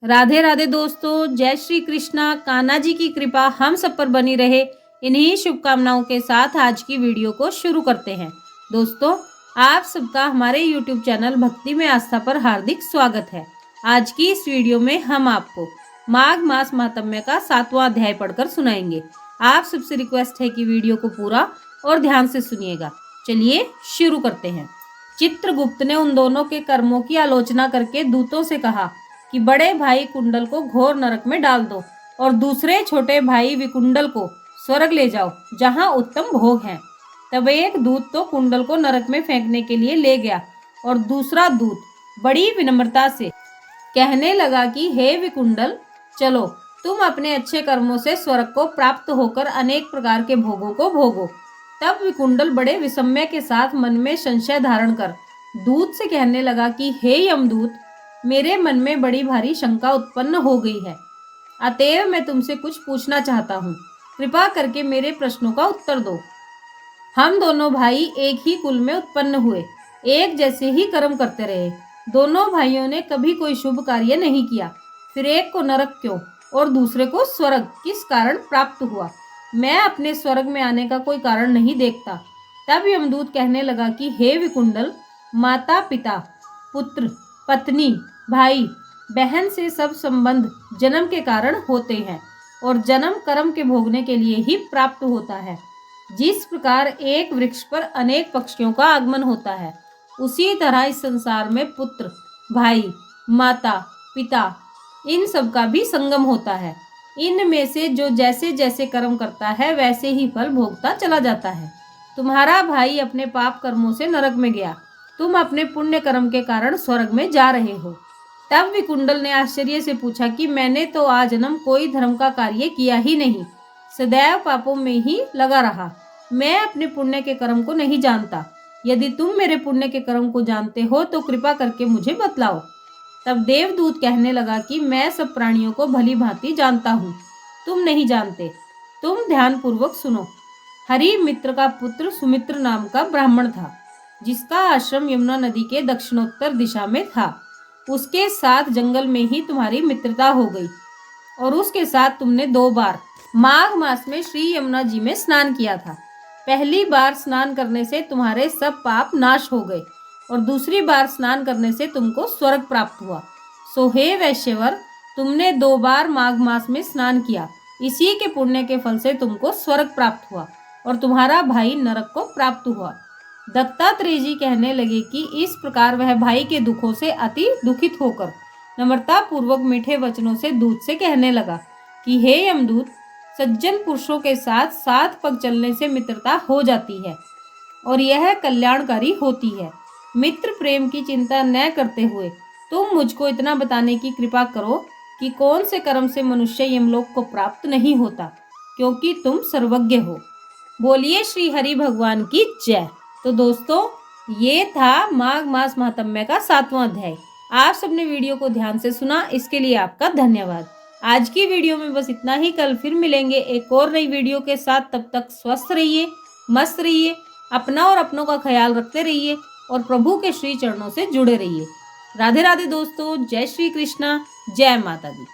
राधे राधे दोस्तों, जय श्री कृष्णा। कान्हा जी की कृपा हम सब पर बनी रहे, इन्हीं शुभकामनाओं के साथ आज की वीडियो को शुरू करते हैं। दोस्तों, आप सबका हमारे YouTube चैनल भक्ति में आस्था पर हार्दिक स्वागत है। आज की इस वीडियो में हम आपको माघ मास महात्म्य का 7वां अध्याय पढ़कर सुनाएंगे। आप सबसे रिक्वेस्ट है कि वीडियो को पूरा और ध्यान से सुनिएगा। चलिए शुरू करते हैं। चित्रगुप्त ने उन दोनों के कर्मों की आलोचना करके दूतों से कहा कि बड़े भाई कुंडल को घोर नरक में डाल दो और दूसरे छोटे भाई विकुंडल को स्वर्ग ले जाओ, जहां उत्तम भोग हैं। तब एक दूत तो कुंडल को नरक में फेंकने के लिए ले गया और दूसरा दूत बड़ी विनम्रता से कहने लगा कि हे विकुंडल, चलो तुम अपने अच्छे कर्मों से स्वर्ग को प्राप्त होकर अनेक प्रकार के भोगों को भोगो। तब विकुंडल बड़े विस्मय के साथ मन में संशय धारण कर दूत से कहने लगा कि हे यमदूत, मेरे मन में बड़ी भारी शंका उत्पन्न हो गई है, अतएव मैं तुमसे कुछ पूछना चाहता हूँ। कृपा करके मेरे प्रश्नों का उत्तर दो। हम दोनों भाई एक ही कुल में उत्पन्न हुए, एक जैसे ही कर्म करते रहे। दोनों भाइयों ने कभी कोई शुभ कार्य नहीं किया, फिर एक को नरक क्यों और दूसरे को स्वर्ग किस कारण प्राप्त हुआ? मैं अपने स्वर्ग में आने का कोई कारण नहीं देखता। तब यमदूत कहने लगा कि हे विकुंडल, माता पिता, पुत्र, पत्नी, भाई, बहन से सब संबंध जन्म के कारण होते हैं और जन्म कर्म के भोगने के लिए ही प्राप्त होता है। जिस प्रकार एक वृक्ष पर अनेक पक्षियों का आगमन होता है, उसी तरह इस संसार में पुत्र, भाई, माता, पिता, इन सब का भी संगम होता है। इनमें से जो जैसे जैसे कर्म करता है वैसे ही फल भोगता चला जाता है। तुम्हारा भाई अपने पाप कर्मों से नरक में गया, तुम अपने पुण्य कर्म के कारण स्वर्ग में जा रहे हो। तब विकुंडल ने आश्चर्य से पूछा कि मैंने तो आजन्म कोई धर्म का कार्य किया ही नहीं, सदैव पापों में ही लगा रहा। मैं अपने पुण्य के कर्म को नहीं जानता। यदि तुम मेरे पुण्य के कर्म को जानते हो तो कृपा करके मुझे बतलाओ। तब देवदूत कहने लगा कि मैं सब प्राणियों को भली भांति जानता हूँ, तुम नहीं जानते। तुम ध्यान पूर्वक सुनो। हरि मित्र का पुत्र सुमित्र नाम का ब्राह्मण था, जिसका आश्रम यमुना नदी के दक्षिणोत्तर दिशा में था। उसके साथ जंगल में ही तुम्हारी मित्रता हो गई और उसके साथ तुमने 2 बार माघ मास में श्री यमुना जी में स्नान किया था। पहली बार स्नान करने से तुम्हारे सब पाप नाश हो गए और दूसरी बार स्नान करने से तुमको स्वर्ग प्राप्त हुआ। सो हे वैश्यवर, तुमने 2 बार माघ मास में स्नान किया, इसी के पुण्य के फल से तुमको स्वर्ग प्राप्त हुआ और तुम्हारा भाई नरक को प्राप्त हुआ। दत्तात्रेय जी कहने लगे कि इस प्रकार वह भाई के दुखों से अति दुखित होकर नम्रता पूर्वक मीठे वचनों से दूत से कहने लगा कि हे यमदूत, सज्जन पुरुषों के साथ 7 पग चलने से मित्रता हो जाती है और यह कल्याणकारी होती है। मित्र प्रेम की चिंता न करते हुए तुम मुझको इतना बताने की कृपा करो कि कौन से कर्म से मनुष्य यमलोक को प्राप्त नहीं होता, क्योंकि तुम सर्वज्ञ हो। बोलिए श्री हरि भगवान की जय। तो दोस्तों, ये था माघ मास महात्म्य का 7वां अध्याय। आप सबने वीडियो को ध्यान से सुना, इसके लिए आपका धन्यवाद। आज की वीडियो में बस इतना ही। कल फिर मिलेंगे एक और नई वीडियो के साथ। तब तक स्वस्थ रहिए, मस्त रहिए, अपना और अपनों का ख्याल रखते रहिए और प्रभु के श्री चरणों से जुड़े रहिए। राधे राधे दोस्तों, जय श्री कृष्णा, जय माता दी।